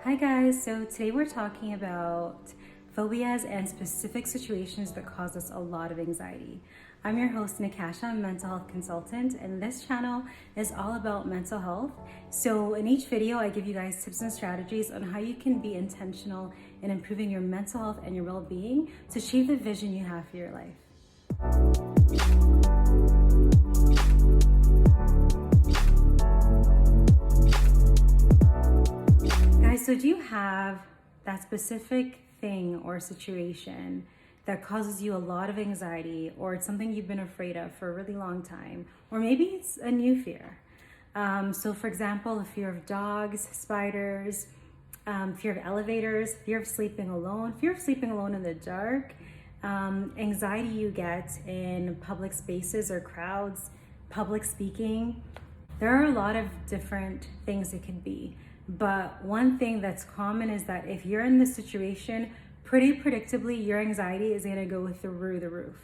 Hi guys, so today we're talking about phobias and specific situations that cause us a lot of anxiety. I'm your host Nakasha, I'm a mental health consultant, and this channel is all about mental health. So in each video I give you guys tips and strategies on how you can be intentional in improving your mental health and your well-being to achieve the vision you have for your life. So do you have that specific thing or situation that causes you a lot of anxiety, or it's something you've been afraid of for a really long time, or maybe it's a new fear? So for example, a fear of dogs, spiders, fear of elevators, fear of sleeping alone in the dark, anxiety you get in public spaces or crowds, public speaking. There are a lot of different things it could be. But one thing that's common is that if you're in this situation, pretty predictably, your anxiety is going to go through the roof.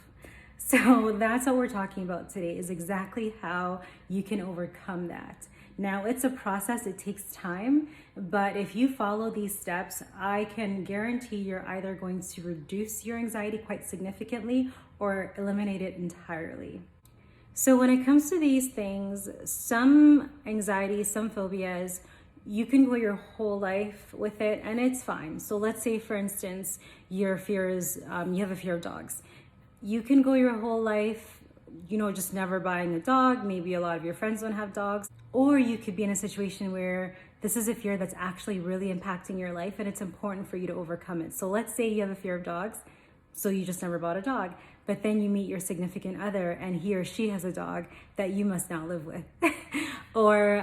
So that's what we're talking about today, is exactly how you can overcome that. Now, it's a process, it takes time, but if you follow these steps, I can guarantee you're either going to reduce your anxiety quite significantly or eliminate it entirely. So when it comes to these things, some anxieties, some phobias, you can go your whole life with it and it's fine. So let's say, for instance, your fear is, you have a fear of dogs. You can go your whole life, just never buying a dog. Maybe a lot of your friends don't have dogs. Or you could be in a situation where this is a fear that's actually really impacting your life and it's important for you to overcome it. So let's say you have a fear of dogs, so you just never bought a dog. But then you meet your significant other and he or she has a dog that you must now live with. Or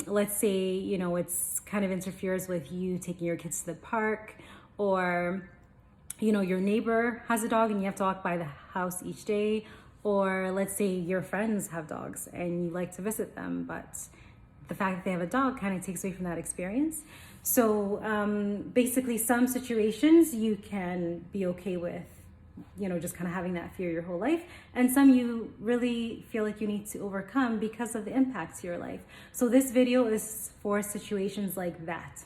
let's say, it's kind of interferes with you taking your kids to the park, or, your neighbor has a dog and you have to walk by the house each day. Or let's say your friends have dogs and you like to visit them, but the fact that they have a dog kind of takes away from that experience. So basically some situations you can be okay with, just kind of having that fear your whole life. And some you really feel like you need to overcome because of the impact to your life. So this video is for situations like that.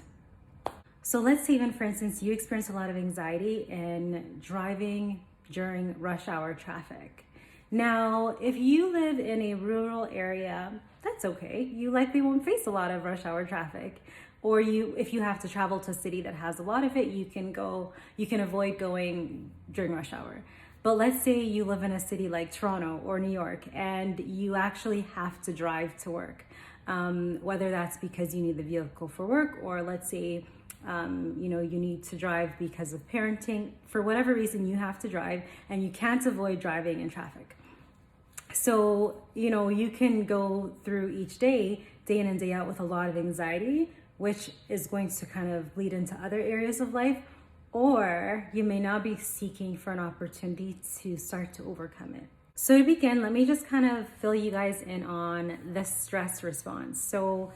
So let's say even, for instance, you experience a lot of anxiety in driving during rush hour traffic. Now, if you live in a rural area, that's okay. You likely won't face a lot of rush hour traffic. Or if you have to travel to a city that has a lot of it, you can avoid going during rush hour. But let's say you live in a city like Toronto or New York and you actually have to drive to work. Whether that's because you need the vehicle for work, or let's say, you need to drive because of parenting. For whatever reason, you have to drive and you can't avoid driving in traffic. So, you can go through each day in and day out with a lot of anxiety, which is going to kind of bleed into other areas of life, or you may now be seeking for an opportunity to start to overcome it. So to begin, let me just kind of fill you guys in on the stress response. So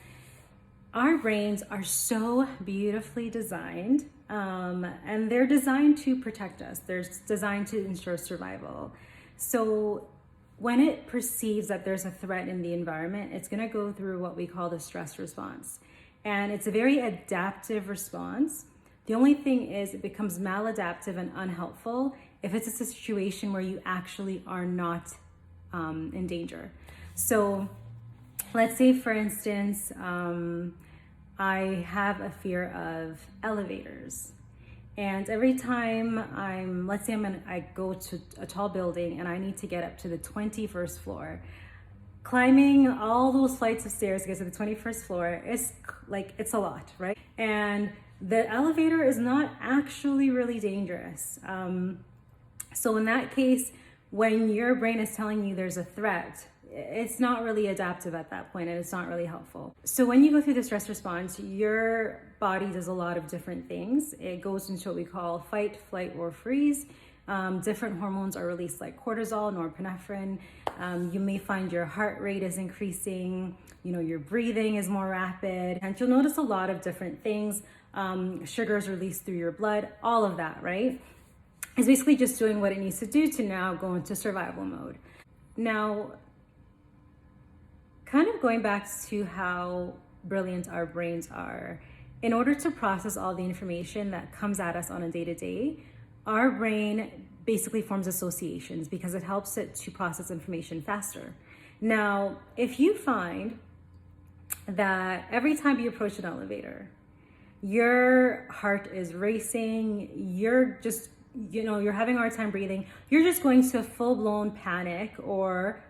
our brains are so beautifully designed, and they're designed to protect us. They're designed to ensure survival. So when it perceives that there's a threat in the environment, it's going to go through what we call the stress response. And it's a very adaptive response. The only thing is it becomes maladaptive and unhelpful if it's a situation where you actually are not in danger. So let's say, for instance, I have a fear of elevators. And every time I go to a tall building and I need to get up to the 21st floor, climbing all those flights of stairs to get to the 21st floor is it's a lot, right? And the elevator is not actually really dangerous. So in that case, when your brain is telling you there's a threat, it's not really adaptive at that point and it's not really helpful. So when you go through the stress response, your body does a lot of different things. It goes into what we call fight, flight, or freeze. Different hormones are released like cortisol, norepinephrine. You may find your heart rate is increasing, your breathing is more rapid, and you'll notice a lot of different things. Sugars released through your blood, all of that, right? It's basically just doing what it needs to do to now go into survival mode. Now, kind of going back to how brilliant our brains are, in order to process all the information that comes at us on a day-to-day, our brain basically forms associations because it helps it to process information faster. Now, if you find that every time you approach an elevator, your heart is racing, you're just, you're having a hard time breathing, you're just going to full-blown panic or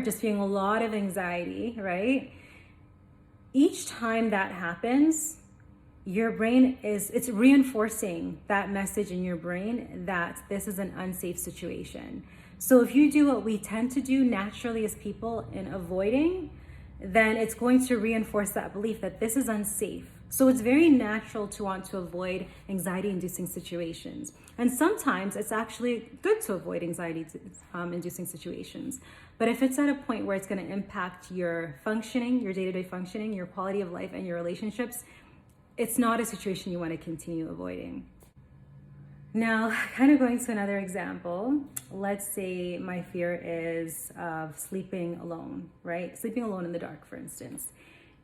just feeling a lot of anxiety, right? Each time that happens, your brain it's reinforcing that message in your brain that this is an unsafe situation. So if you do what we tend to do naturally as people in avoiding, then it's going to reinforce that belief that this is unsafe. So it's very natural to want to avoid anxiety-inducing situations. And sometimes it's actually good to avoid anxiety-inducing situations. But if it's at a point where it's going to impact your functioning, your day-to-day functioning, your quality of life, and your relationships, it's not a situation you want to continue avoiding. Now, kind of going to another example, let's say my fear is of sleeping alone, right? Sleeping alone in the dark, for instance.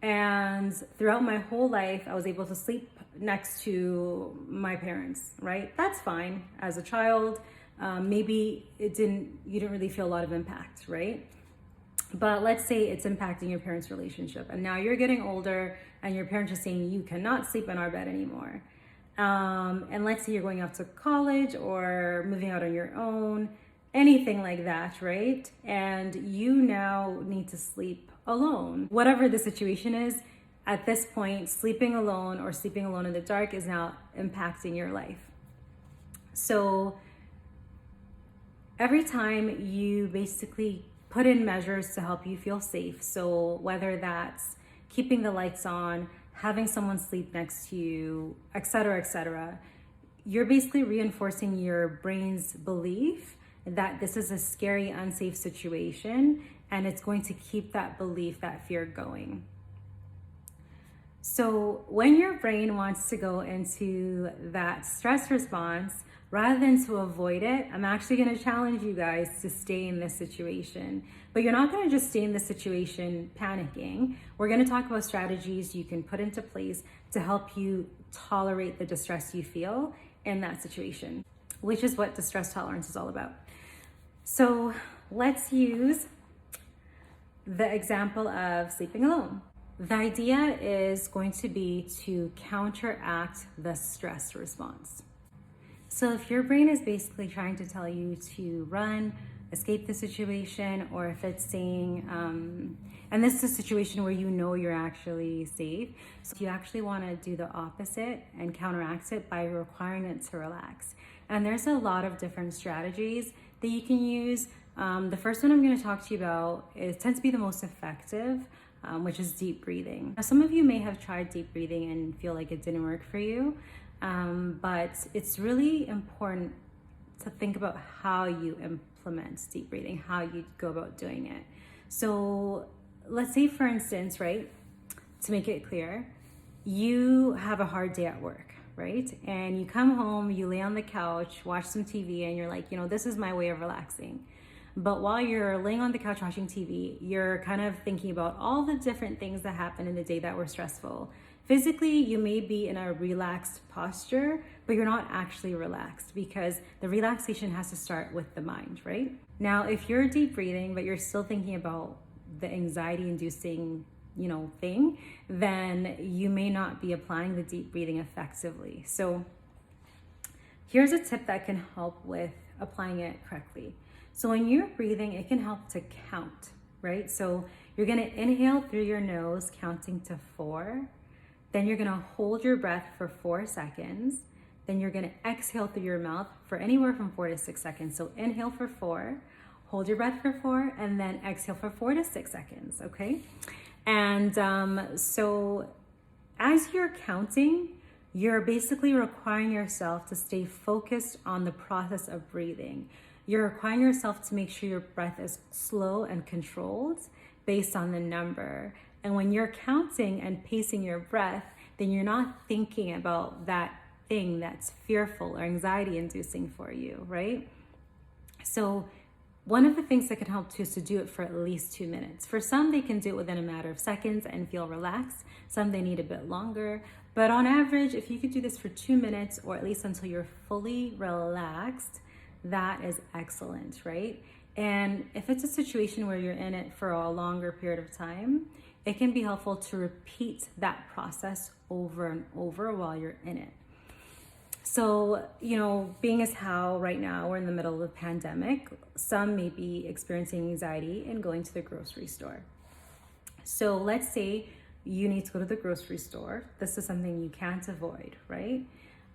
And throughout my whole life, I was able to sleep next to my parents, right? That's fine. As a child, maybe you didn't really feel a lot of impact, right? But let's say it's impacting your parents' relationship, and now you're getting older and your parents are saying you cannot sleep in our bed anymore. And let's say you're going off to college or moving out on your own, anything like that, right? And you now need to sleep alone. Whatever the situation is, at this point, sleeping alone or sleeping alone in the dark is now impacting your life. So every time you basically put in measures to help you feel safe, so whether that's keeping the lights on, having someone sleep next to you, etc., you're basically reinforcing your brain's belief that this is a scary, unsafe situation, and it's going to keep that belief, that fear going. So when your brain wants to go into that stress response, rather than to avoid it, I'm actually going to challenge you guys to stay in this situation. But you're not going to just stay in this situation panicking. We're going to talk about strategies you can put into place to help you tolerate the distress you feel in that situation, which is what distress tolerance is all about. So let's use the example of sleeping alone. The idea is going to be to counteract the stress response. So if your brain is basically trying to tell you to run, escape the situation, or if it's saying, and this is a situation where you know you're actually safe, so you actually want to do the opposite and counteract it by requiring it to relax. And there's a lot of different strategies that you can use. The first one I'm going to talk to you about tends to be the most effective, which is deep breathing. Now, some of you may have tried deep breathing and feel like it didn't work for you. But it's really important to think about how you implement deep breathing, how you go about doing it. So let's say, for instance, right, to make it clear, you have a hard day at work, right? And you come home, you lay on the couch, watch some TV, and you're like, this is my way of relaxing. But while you're laying on the couch watching TV, you're kind of thinking about all the different things that happened in the day that were stressful. Physically, you may be in a relaxed posture, but you're not actually relaxed because the relaxation has to start with the mind, right? Now, if you're deep breathing, but you're still thinking about the anxiety-inducing, thing, then you may not be applying the deep breathing effectively. So here's a tip that can help with applying it correctly. So when you're breathing, it can help to count, right? So you're gonna inhale through your nose, counting to 4. Then you're gonna hold your breath for 4 seconds. Then you're gonna exhale through your mouth for anywhere from 4 to 6 seconds. So inhale for 4, hold your breath for 4, and then exhale for 4 to 6 seconds, okay? And so as you're counting, you're basically requiring yourself to stay focused on the process of breathing. You're requiring yourself to make sure your breath is slow and controlled based on the number. And when you're counting and pacing your breath, then you're not thinking about that thing that's fearful or anxiety inducing for you, right? So one of the things that can help too is to do it for at least 2 minutes. For some, they can do it within a matter of seconds and feel relaxed. Some, they need a bit longer. But on average, if you could do this for 2 minutes, or at least until you're fully relaxed, that is excellent, right? And if it's a situation where you're in it for a longer period of time, it can be helpful to repeat that process over and over while you're in it. So, being as how right now we're in the middle of a pandemic, some may be experiencing anxiety in going to the grocery store. So let's say you need to go to the grocery store. This is something you can't avoid, right?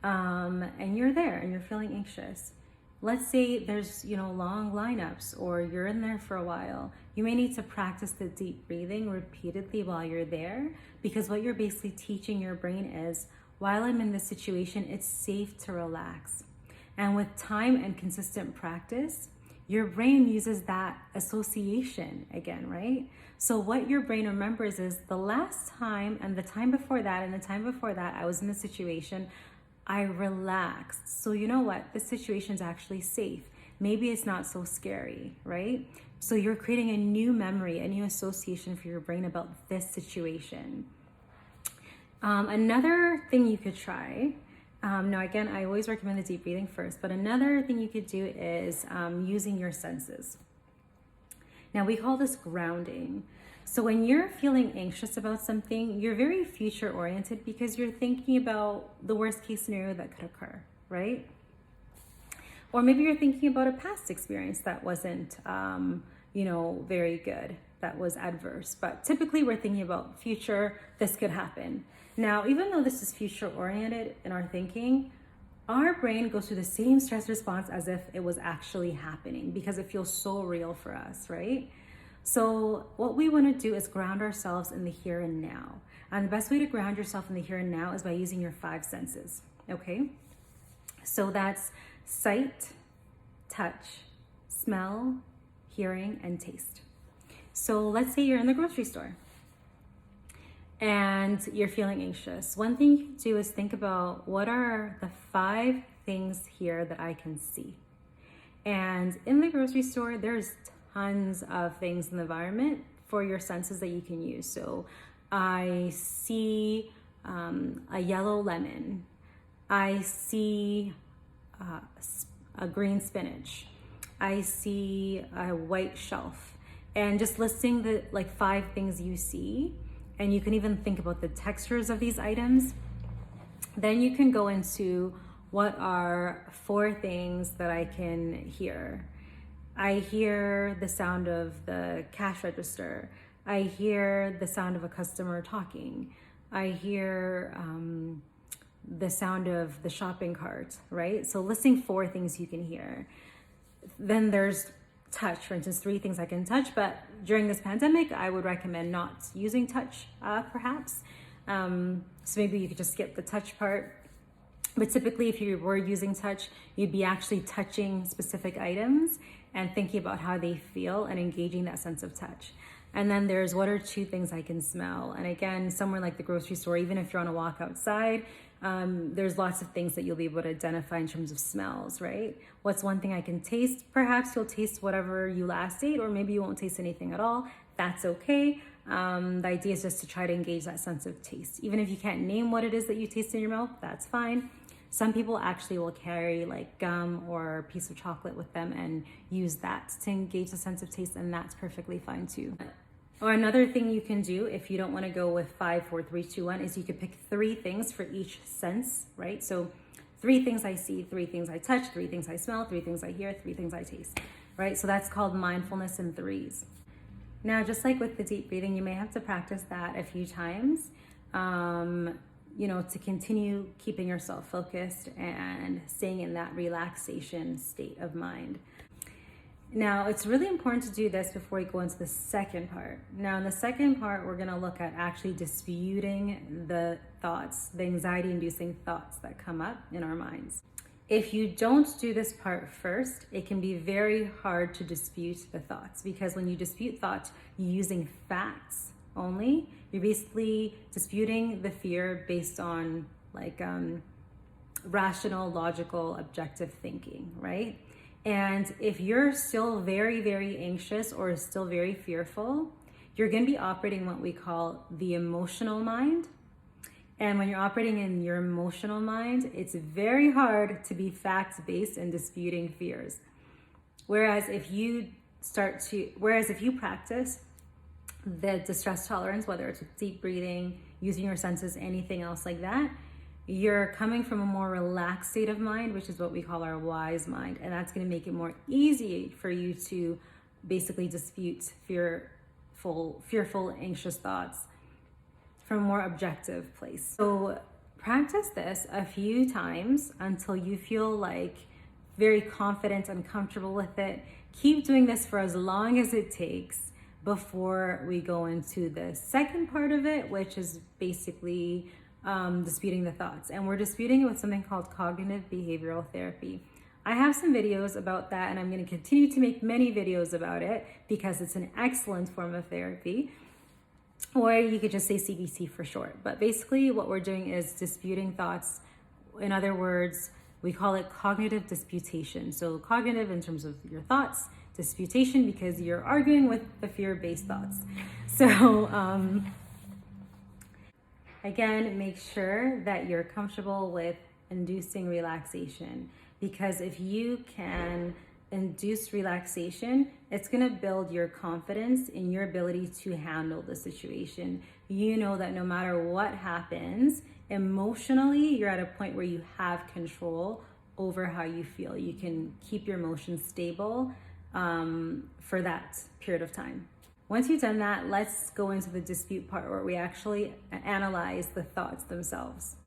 And you're there and you're feeling anxious. Let's say there's, long lineups, or you're in there for a while. You may need to practice the deep breathing repeatedly while you're there, because what you're basically teaching your brain is, while I'm in this situation, it's safe to relax. And with time and consistent practice, your brain uses that association again, right? So what your brain remembers is, the last time and the time before that and the time before that, I was in this situation, I relaxed. So you know what? This situation is actually safe. Maybe it's not so scary, right? So you're creating a new memory, a new association for your brain about this situation. Another thing you could try, now again, I always recommend the deep breathing first, but another thing you could do is using your senses. Now we call this grounding. So when you're feeling anxious about something, you're very future oriented, because you're thinking about the worst case scenario that could occur, right? Or maybe you're thinking about a past experience that wasn't, very good, that was adverse. But typically we're thinking about future, this could happen. Now, even though this is future oriented in our thinking, our brain goes through the same stress response as if it was actually happening, because it feels so real for us, right? So what we want to do is ground ourselves in the here and now. And the best way to ground yourself in the here and now is by using your 5 senses, okay? So that's sight, touch, smell, hearing, and taste. So let's say you're in the grocery store and you're feeling anxious. One thing you can do is think about, what are the 5 things here that I can see? And in the grocery store, there's tons of things in the environment for your senses that you can use. So I see a yellow lemon. I see a green spinach. I see a white shelf. And just listing the 5 things you see, and you can even think about the textures of these items. Then you can go into, what are 4 things that I can hear? I hear the sound of the cash register. I hear the sound of a customer talking. I hear the sound of the shopping cart, right? So listing 4 things you can hear. Then there's touch, for instance, 3 things I can touch, but during this pandemic, I would recommend not using touch, perhaps. So maybe you could just skip the touch part. But typically, if you were using touch, you'd be actually touching specific items and thinking about how they feel and engaging that sense of touch. And then there's, what are 2 things I can smell? And again, somewhere like the grocery store, even if you're on a walk outside, there's lots of things that you'll be able to identify in terms of smells, right? What's 1 thing I can taste? Perhaps you'll taste whatever you last ate, or maybe you won't taste anything at all. That's okay. The idea is just to try to engage that sense of taste. Even if you can't name what it is that you taste in your mouth, that's fine. Some people actually will carry gum or a piece of chocolate with them and use that to engage the sense of taste, and that's perfectly fine too. Or another thing you can do, if you don't want to go with 5, 4, 3, 2, 1, is you could pick 3 things for each sense, right? So 3 things I see, 3 things I touch, 3 things I smell, 3 things I hear, 3 things I taste, right? So that's called mindfulness in 3s. Now, just like with the deep breathing, you may have to practice that a few times, to continue keeping yourself focused and staying in that relaxation state of mind. Now, it's really important to do this before we go into the second part. Now, in the second part, we're going to look at actually disputing the thoughts, the anxiety-inducing thoughts that come up in our minds. If you don't do this part first, it can be very hard to dispute the thoughts, because when you dispute thoughts, you're using facts only. You're basically disputing the fear based on rational, logical, objective thinking, right? And if you're still very, very anxious or still very fearful, you're going to be operating what we call the emotional mind. And when you're operating in your emotional mind, it's very hard to be fact-based and disputing fears. Whereas if you practice the distress tolerance, whether it's with deep breathing, using your senses, anything else like that, you're coming from a more relaxed state of mind, which is what we call our wise mind. And that's going to make it more easy for you to basically dispute fearful, anxious thoughts from a more objective place. So practice this a few times until you feel like very confident and comfortable with it. Keep doing this for as long as it takes before we go into the second part of it, which is basically disputing the thoughts. And we're disputing it with something called cognitive behavioral therapy. I have some videos about that, and I'm going to continue to make many videos about it because it's an excellent form of therapy. Or you could just say CBT for short. But basically what we're doing is disputing thoughts. In other words, we call it cognitive disputation. So cognitive in terms of your thoughts, disputation because you're arguing with the fear-based thoughts. So again, make sure that you're comfortable with inducing relaxation, because if you can induce relaxation, it's going to build your confidence in your ability to handle the situation. You know that no matter what happens, emotionally, you're at a point where you have control over how you feel. You can keep your emotions stable for that period of time. Once you've done that, let's go into the dispute part where we actually analyze the thoughts themselves.